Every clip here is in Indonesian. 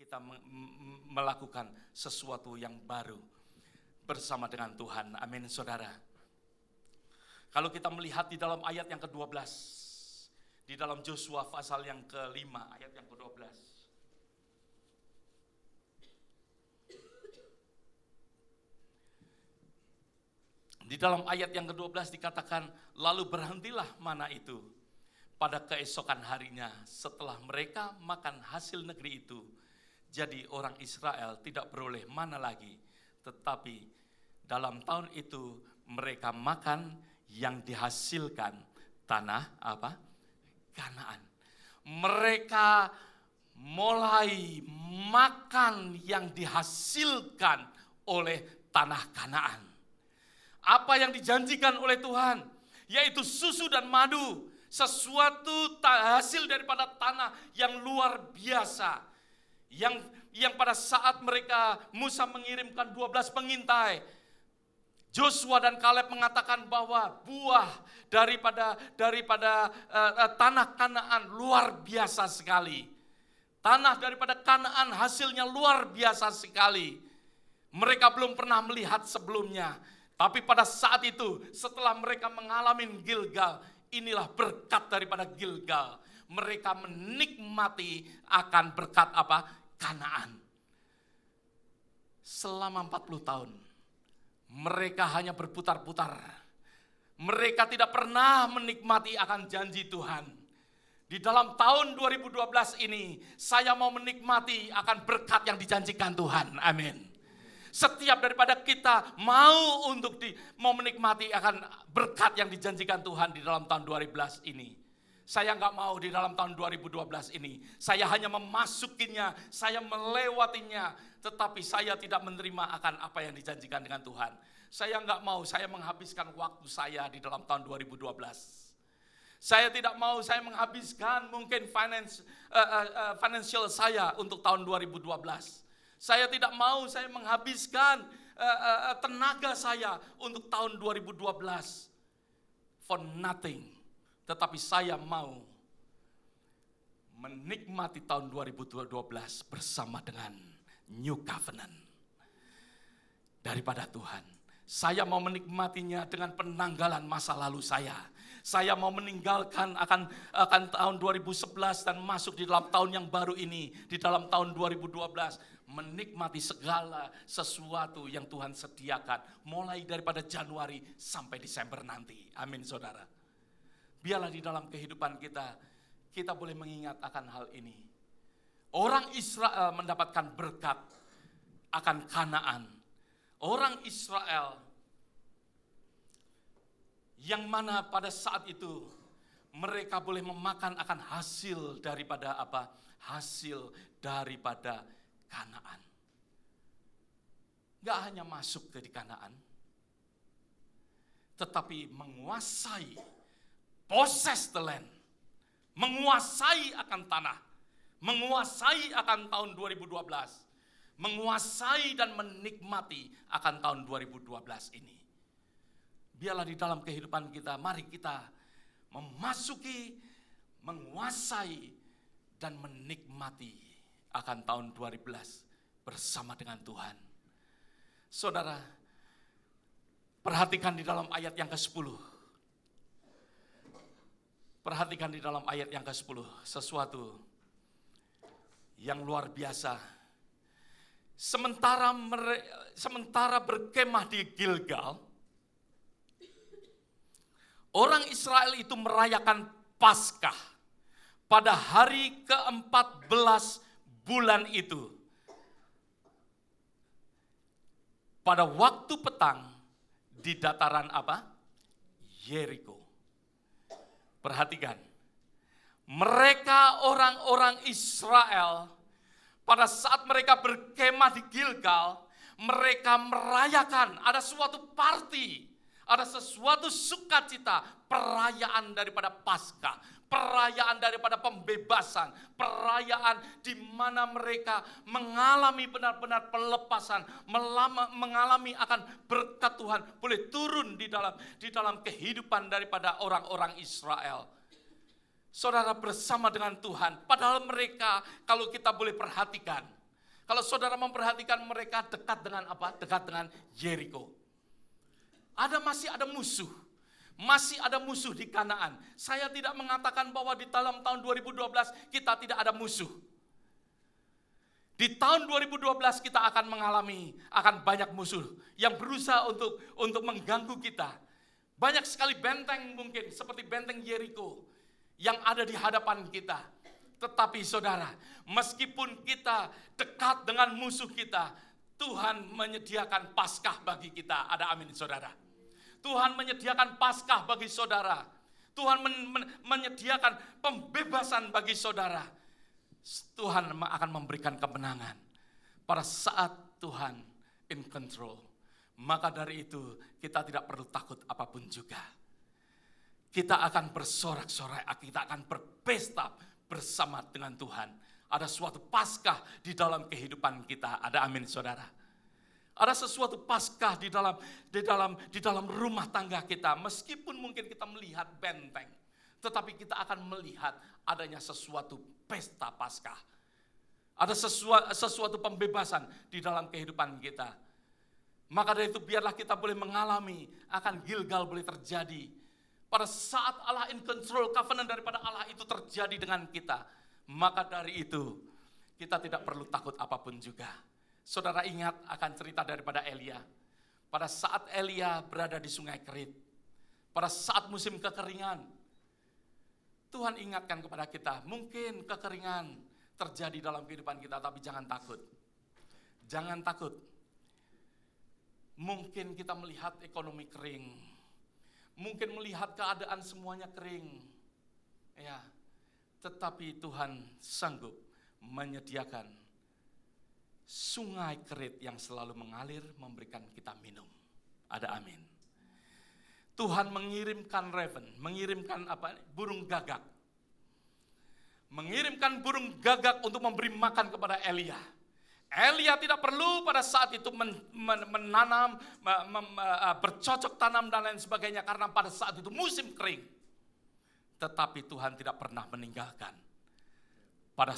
kita melakukan sesuatu yang baru bersama dengan Tuhan. Amin, saudara. Kalau kita melihat di dalam ayat yang ke-12, di dalam Yosua pasal yang ke-5, ayat yang ke-12. Di dalam ayat yang ke-12 dikatakan, lalu berhentilah mana itu. Pada keesokan harinya setelah mereka makan hasil negeri itu, jadi orang Israel tidak beroleh mana lagi, tetapi dalam tahun itu mereka makan yang dihasilkan tanah apa? Kanaan. Mereka mulai makan yang dihasilkan oleh tanah Kanaan. Apa yang dijanjikan oleh Tuhan, yaitu susu dan madu, sesuatu hasil daripada tanah yang luar biasa. Yang pada saat Musa mengirimkan 12 pengintai, Joshua dan Kaleb mengatakan bahwa buah daripada tanah Kanaan luar biasa sekali. Tanah daripada Kanaan hasilnya luar biasa sekali. Mereka belum pernah melihat sebelumnya. Tapi pada saat itu, setelah mereka mengalami Gilgal, inilah berkat daripada Gilgal. Mereka menikmati akan berkat apa? Kanaan. Selama 40 tahun, mereka hanya berputar-putar. Mereka tidak pernah menikmati akan janji Tuhan. Di dalam tahun 2012 ini, saya mau menikmati akan berkat yang dijanjikan Tuhan. Amin. Setiap daripada kita mau menikmati akan berkat yang dijanjikan Tuhan di dalam tahun 2012 ini. Saya nggak mau di dalam tahun 2012 ini. Saya hanya memasukinya, saya melewatinya, tetapi saya tidak menerima akan apa yang dijanjikan dengan Tuhan. Saya nggak mau, saya menghabiskan waktu saya di dalam tahun 2012. Saya tidak mau saya menghabiskan mungkin financial saya untuk tahun 2012. Saya tidak mau saya menghabiskan tenaga saya untuk tahun 2012 for nothing. Tetapi saya mau menikmati tahun 2012 bersama dengan New Covenant daripada Tuhan. Saya mau menikmatinya dengan penanggalan masa lalu saya. Saya mau meninggalkan akan tahun 2011 dan masuk di dalam tahun yang baru ini, di dalam tahun 2012. Menikmati segala sesuatu yang Tuhan sediakan, mulai daripada Januari sampai Desember nanti. Amin, saudara. Biarlah di dalam kehidupan kita boleh mengingat akan hal ini. Orang Israel mendapatkan berkat akan Kanaan. Orang Israel yang mana pada saat itu mereka boleh memakan akan hasil daripada apa? Hasil daripada Kanaan. Gak hanya masuk ke di Kanaan, tetapi menguasai, possess the land, menguasai akan tanah, menguasai akan tahun 2012, menguasai dan menikmati akan tahun 2012 ini. Biarlah di dalam kehidupan kita, mari kita memasuki, menguasai, dan menikmati akan tahun 2012 bersama dengan Tuhan. Saudara, perhatikan di dalam ayat yang ke-10. Perhatikan di dalam ayat yang ke-10, sesuatu yang luar biasa. Sementara berkemah di Gilgal, orang Israel itu merayakan Paskah pada hari ke-14 bulan itu. Pada waktu petang di dataran apa? Yeriko. Perhatikan. Mereka orang-orang Israel pada saat mereka berkemah di Gilgal, mereka merayakan, ada suatu party, ada sesuatu sukacita, perayaan daripada Paskah. Perayaan daripada pembebasan, perayaan di mana mereka mengalami benar-benar pelepasan, mengalami akan berkat Tuhan boleh turun di dalam kehidupan daripada orang-orang Israel. Saudara, bersama dengan Tuhan, padahal mereka kalau kita boleh perhatikan, Kalau saudara memperhatikan mereka dekat dengan apa? Dekat dengan Yeriko. Masih ada musuh. Masih ada musuh di Kanaan. Saya tidak mengatakan bahwa di dalam tahun 2012 kita tidak ada musuh. Di tahun 2012 kita akan banyak musuh yang berusaha untuk mengganggu kita. Banyak sekali benteng mungkin seperti benteng Yeriko yang ada di hadapan kita. Tetapi saudara, meskipun kita dekat dengan musuh kita, Tuhan menyediakan Paskah bagi kita. Ada amin saudara. Tuhan menyediakan Paskah bagi saudara. Tuhan menyediakan pembebasan bagi saudara. Tuhan akan memberikan kemenangan pada saat Tuhan in control. Maka dari itu kita tidak perlu takut apapun juga. Kita akan bersorak-sorai, kita akan berpesta bersama dengan Tuhan. Ada suatu Paskah di dalam kehidupan kita. Ada amin saudara. Ada sesuatu Paskah di dalam rumah tangga kita. Meskipun mungkin kita melihat benteng, tetapi kita akan melihat adanya sesuatu pesta Paskah. Ada sesuatu pembebasan di dalam kehidupan kita. Maka dari itu biarlah kita boleh mengalami akan Gilgal boleh terjadi. Pada saat Allah in control, covenant daripada Allah itu terjadi dengan kita. Maka dari itu kita tidak perlu takut apapun juga. Saudara ingat akan cerita daripada Elia. Pada saat Elia berada di sungai Kerit, pada saat musim kekeringan, Tuhan ingatkan kepada kita, mungkin kekeringan terjadi dalam kehidupan kita, tapi jangan takut. Jangan takut. Mungkin kita melihat ekonomi kering, mungkin melihat keadaan semuanya kering, ya. Tetapi Tuhan sanggup menyediakan sungai Kerit yang selalu mengalir memberikan kita minum. Ada amin. Tuhan mengirimkan raven, mengirimkan burung gagak. Mengirimkan burung gagak untuk memberi makan kepada Elia. Elia tidak perlu pada saat itu menanam, bercocok tanam dan lain sebagainya karena pada saat itu musim kering. Tetapi Tuhan tidak pernah meninggalkan. Pada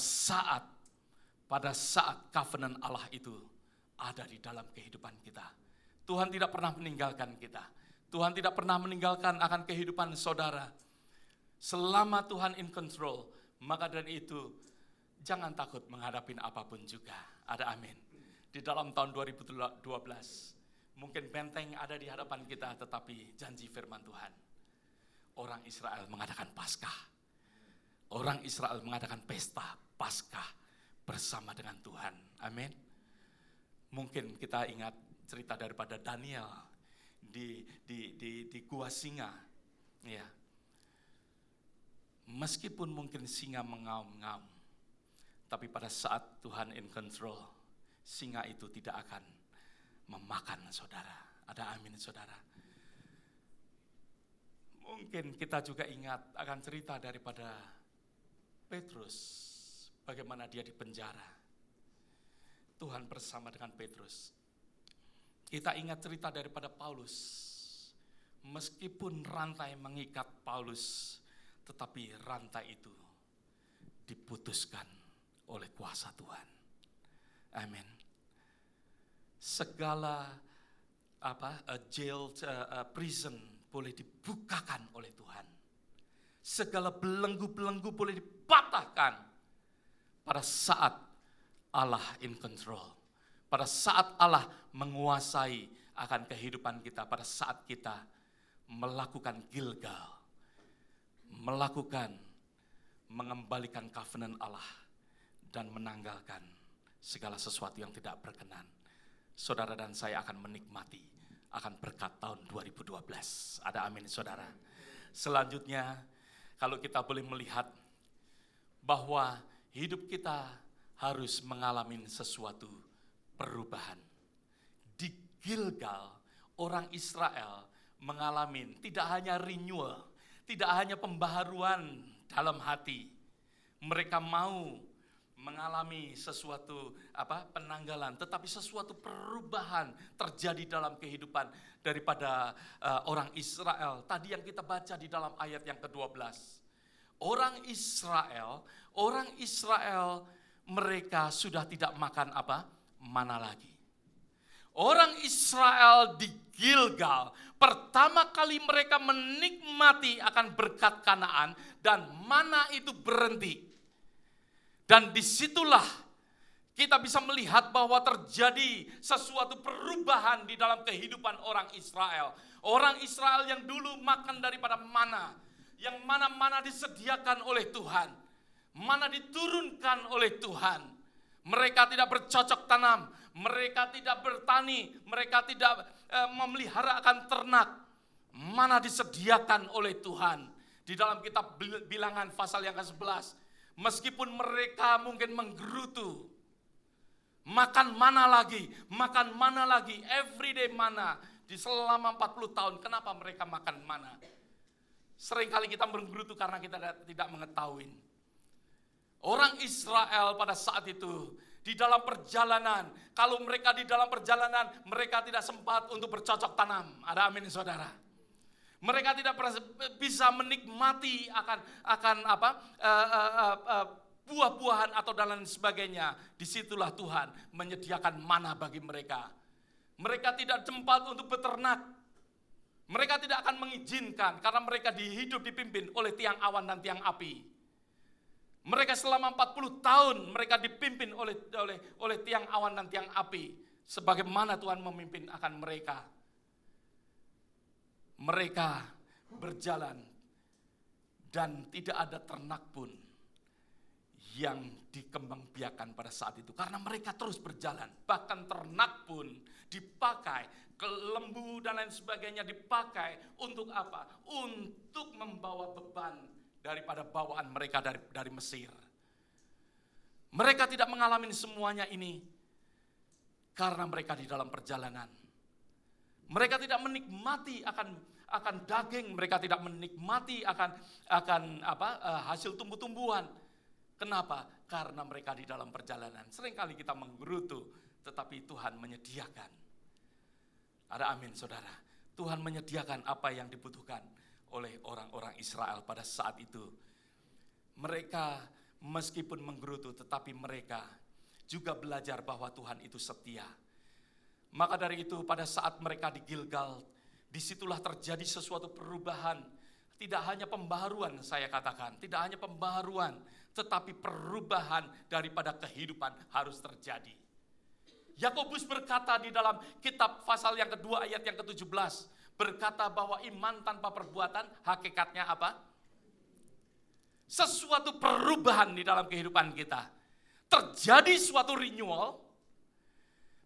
saat covenant Allah itu ada di dalam kehidupan kita. Tuhan tidak pernah meninggalkan kita. Tuhan tidak pernah meninggalkan akan kehidupan saudara. Selama Tuhan in control, maka dari itu jangan takut menghadapi apapun juga. Ada amin. Di dalam tahun 2012, mungkin benteng ada di hadapan kita, tetapi janji firman Tuhan. Orang Israel mengadakan Paskah. Orang Israel mengadakan pesta Paskah bersama dengan Tuhan. Amin. Mungkin kita ingat cerita daripada Daniel di gua singa. Ya. Meskipun mungkin singa mengaum-ngaum, tapi pada saat Tuhan in control, singa itu tidak akan memakan saudara. Ada amin saudara. Mungkin kita juga ingat akan cerita daripada Petrus, bagaimana dia di penjara. Tuhan bersama dengan Petrus. Kita ingat cerita daripada Paulus. Meskipun rantai mengikat Paulus, tetapi rantai itu diputuskan oleh kuasa Tuhan. Amin. Segala prison boleh dibukakan oleh Tuhan. Segala belenggu-belenggu boleh dipatahkan pada saat Allah in control. Pada saat Allah menguasai akan kehidupan kita, pada saat kita melakukan Gilgal, mengembalikan covenant Allah dan menanggalkan segala sesuatu yang tidak berkenan. Saudara dan saya akan menikmati akan berkat tahun 2012. Ada amin saudara. Selanjutnya, kalau kita boleh melihat bahwa hidup kita harus mengalami sesuatu perubahan. Di Gilgal, orang Israel mengalami tidak hanya renewal, tidak hanya pembaharuan dalam hati. Mereka mau mengalami sesuatu penanggalan, tetapi sesuatu perubahan terjadi dalam kehidupan daripada orang Israel. Tadi yang kita baca di dalam ayat yang ke-12. Orang Israel mereka sudah tidak makan apa? Mana lagi. Orang Israel di Gilgal, pertama kali mereka menikmati akan berkat Kanaan dan mana itu berhenti. Dan disitulah kita bisa melihat bahwa terjadi sesuatu perubahan di dalam kehidupan orang Israel. Orang Israel yang dulu makan daripada mana, yang mana-mana disediakan oleh Tuhan, mana diturunkan oleh Tuhan. Mereka tidak bercocok tanam, mereka tidak bertani, mereka tidak memelihara akan ternak. Mana disediakan oleh Tuhan. Di dalam kitab Bilangan pasal yang ke-11, meskipun mereka mungkin menggerutu, makan mana lagi, everyday mana, di selama 40 tahun, kenapa mereka makan mana? Seringkali kita menggerutu karena kita tidak mengetahui. Orang Israel pada saat itu, di dalam perjalanan, kalau mereka di dalam perjalanan, mereka tidak sempat untuk bercocok tanam. Ada amin saudara. Mereka tidak bisa menikmati akan buah-buahan atau dan lain sebagainya. Disitulah Tuhan menyediakan mana bagi mereka. Mereka tidak sempat untuk beternak. Mereka tidak akan mengizinkan karena mereka dipimpin oleh tiang awan dan tiang api. Mereka selama 40 tahun mereka dipimpin oleh tiang awan dan tiang api. Sebagaimana Tuhan memimpin akan mereka. Mereka berjalan dan tidak ada ternak pun yang dikembangbiakan pada saat itu. Karena mereka terus berjalan. Bahkan ternak pun dipakai, lembu dan lain sebagainya dipakai untuk apa? Untuk membawa beban daripada bawaan mereka dari Mesir. Mereka tidak mengalami semuanya ini karena mereka di dalam perjalanan. Mereka tidak menikmati akan daging, mereka tidak menikmati akan hasil tumbuh-tumbuhan. Kenapa? Karena mereka di dalam perjalanan. Seringkali kita menggerutu, tetapi Tuhan menyediakan. Ada amin saudara. Tuhan menyediakan apa yang dibutuhkan oleh orang-orang Israel pada saat itu. Mereka meskipun menggerutu, tetapi mereka juga belajar bahwa Tuhan itu setia. Maka dari itu pada saat mereka di Gilgal, disitulah terjadi sesuatu perubahan. Tidak hanya pembaharuan saya katakan, tidak hanya pembaharuan, tetapi perubahan daripada kehidupan harus terjadi. Yakobus berkata di dalam kitab pasal yang kedua ayat yang ke-17, berkata bahwa iman tanpa perbuatan hakikatnya apa? Sesuatu perubahan di dalam kehidupan kita. Terjadi suatu renewal,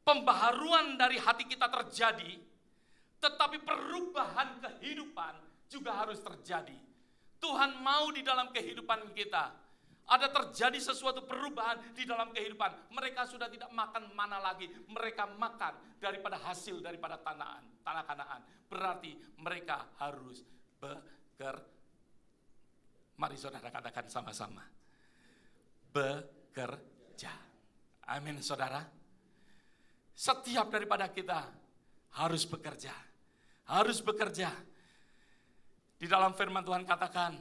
pembaharuan dari hati kita terjadi, tetapi perubahan kehidupan juga harus terjadi. Tuhan mau di dalam kehidupan kita ada terjadi sesuatu perubahan di dalam kehidupan. Mereka sudah tidak makan mana lagi, mereka makan daripada hasil daripada tanah Kanaan. Berarti mereka harus bekerja. Mari saudara katakan sama-sama. Bekerja. Amin saudara. Setiap daripada kita harus bekerja. Harus bekerja. Di dalam firman Tuhan katakan,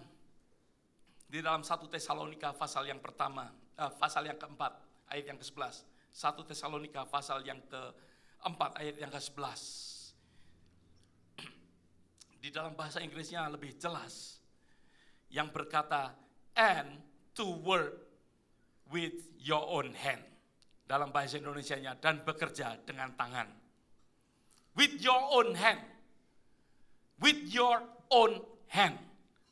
di dalam 1 Tesalonika pasal yang pertama, pasal yang keempat, ayat yang ke-11. 1 Tesalonika pasal yang keempat, ayat yang ke-11. Di dalam bahasa Inggrisnya lebih jelas. Yang berkata, and to work with your own hand. Dalam bahasa Indonesianya, dan bekerja dengan tangan. With your own hand. With your own hand.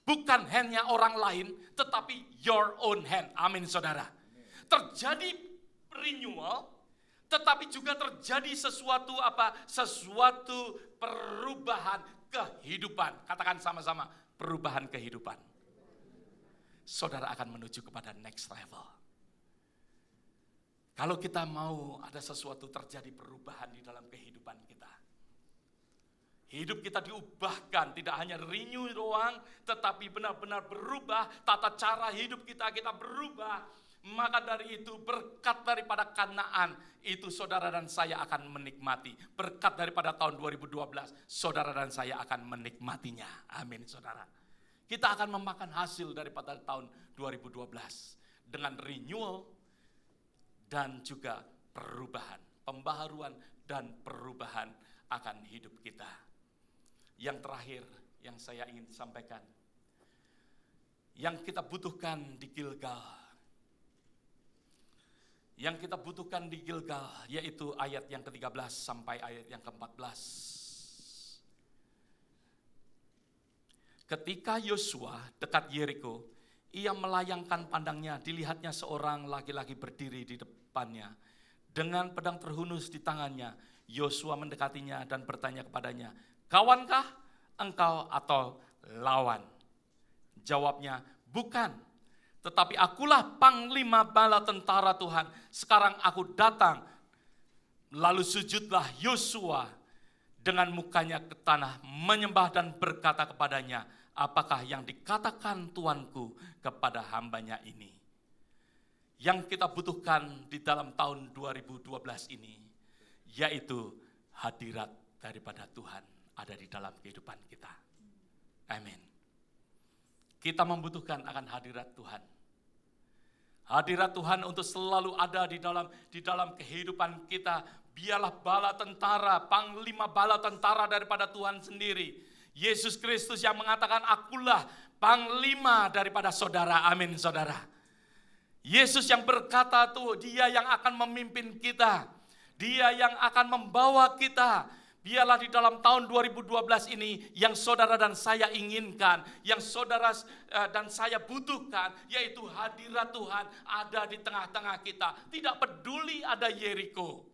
Bukan handnya orang lain, tetapi your own hand. Amin saudara. Terjadi renewal, tetapi juga terjadi sesuatu apa? Sesuatu perubahan kehidupan. Katakan sama-sama, perubahan kehidupan. Saudara akan menuju kepada next level. Kalau kita mau ada sesuatu terjadi perubahan di dalam kehidupan kita. Hidup kita diubahkan, tidak hanya renew doang, tetapi benar-benar berubah, tata cara hidup kita berubah. Maka dari itu berkat daripada Kanaan, itu saudara dan saya akan menikmati. Berkat daripada tahun 2012, saudara dan saya akan menikmatinya. Amin saudara. Kita akan memakan hasil daripada tahun 2012. Dengan renewal, dan juga perubahan, pembaharuan dan perubahan akan hidup kita. Yang terakhir yang saya ingin sampaikan, yang kita butuhkan di Gilgal. Yang kita butuhkan di Gilgal yaitu ayat yang ke-13 sampai ayat yang ke-14. Ketika Yosua dekat Yeriko, ia melayangkan pandangnya, dilihatnya seorang laki-laki berdiri di depannya dengan pedang terhunus di tangannya. Yosua mendekatinya dan bertanya kepadanya, "Kawankah engkau atau lawan?" Jawabnya, "Bukan, tetapi akulah panglima bala tentara Tuhan. Sekarang aku datang." Lalu sujudlah Yosua dengan mukanya ke tanah, menyembah dan berkata kepadanya, "Apakah yang dikatakan Tuanku kepada hambanya ini?" Yang kita butuhkan di dalam tahun 2012 ini, yaitu hadirat daripada Tuhan ada di dalam kehidupan kita. Amin. Kita membutuhkan akan hadirat Tuhan. Hadirat Tuhan untuk selalu ada di dalam kehidupan kita. Biarlah bala tentara, panglima bala tentara daripada Tuhan sendiri. Yesus Kristus yang mengatakan, "Akulah panglima daripada saudara." Amin, saudara. Yesus yang berkata tuh, Dia yang akan memimpin kita. Dia yang akan membawa kita. Biarlah di dalam tahun 2012 ini yang saudara dan saya inginkan, yang saudara dan saya butuhkan, yaitu hadirat Tuhan ada di tengah-tengah kita. Tidak peduli ada Yeriko,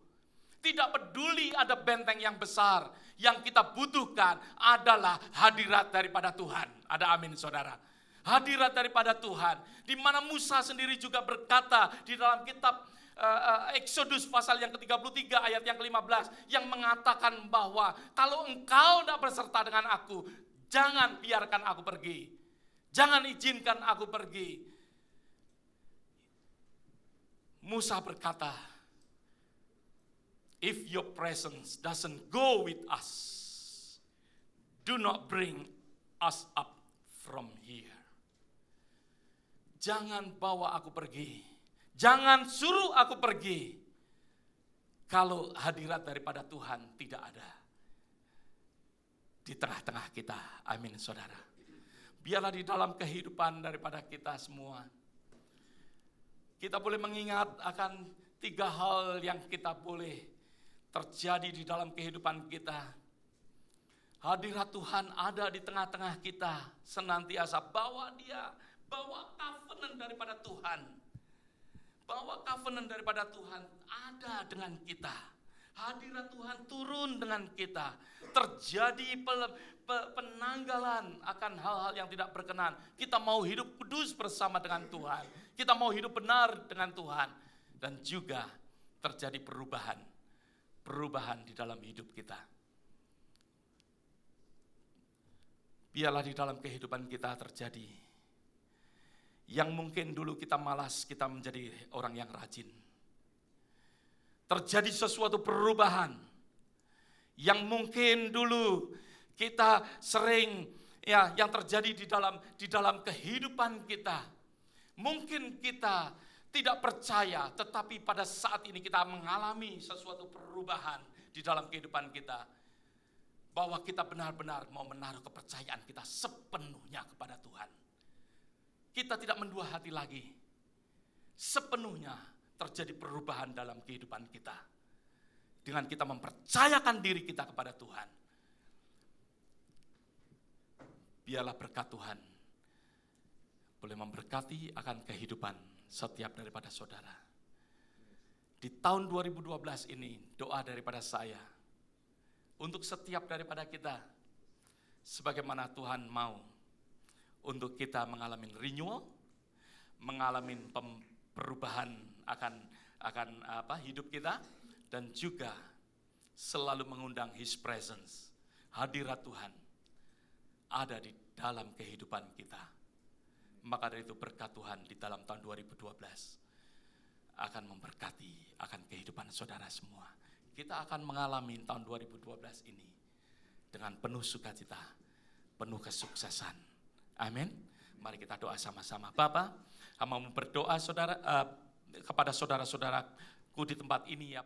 tidak peduli ada benteng yang besar, yang kita butuhkan adalah hadirat daripada Tuhan. Ada amin, saudara. Hadirat daripada Tuhan, di mana Musa sendiri juga berkata di dalam kitab Exodus pasal yang ke-33 ayat yang ke-15 yang mengatakan bahwa kalau engkau tidak berserta dengan aku, jangan biarkan aku pergi. Jangan izinkan aku pergi. Musa berkata, "If your presence doesn't go with us, do not bring us up from here." Jangan bawa aku pergi. Jangan suruh aku pergi kalau hadirat daripada Tuhan tidak ada di tengah-tengah kita. Amin, saudara. Biarlah di dalam kehidupan daripada kita semua, kita boleh mengingat akan 3 hal yang kita boleh terjadi di dalam kehidupan kita. Hadirat Tuhan ada di tengah-tengah kita, senantiasa bawa covenant daripada Tuhan. Bahwa covenant daripada Tuhan ada dengan kita. Hadirat Tuhan turun dengan kita. Terjadi penanggalan akan hal-hal yang tidak berkenan. Kita mau hidup kudus bersama dengan Tuhan. Kita mau hidup benar dengan Tuhan. Dan juga terjadi perubahan. Perubahan di dalam hidup kita. Biarlah di dalam kehidupan kita terjadi. Yang mungkin dulu kita malas, kita menjadi orang yang rajin. Terjadi sesuatu perubahan. Yang mungkin dulu kita sering yang terjadi di dalam kehidupan kita. Mungkin kita tidak percaya, tetapi pada saat ini kita mengalami sesuatu perubahan di dalam kehidupan kita. Bahwa kita benar-benar mau menaruh kepercayaan kita sepenuhnya kepada Tuhan. Kita tidak mendua hati lagi. Sepenuhnya terjadi perubahan dalam kehidupan kita. Dengan kita mempercayakan diri kita kepada Tuhan. Biarlah berkat Tuhan boleh memberkati akan kehidupan setiap daripada saudara. Di tahun 2012 ini doa daripada saya untuk setiap daripada kita, sebagaimana Tuhan mau untuk kita mengalami renewal, mengalami perubahan akan hidup kita, dan juga selalu mengundang His presence, hadirat Tuhan ada di dalam kehidupan kita. Maka dari itu berkat Tuhan di dalam tahun 2012 akan memberkati akan kehidupan saudara semua. Kita akan mengalami tahun 2012 ini dengan penuh sukacita, penuh kesuksesan. Amin. Mari kita doa sama-sama. Bapa, hamba berdoa kepada saudara-saudaraku di tempat ini ya Pak.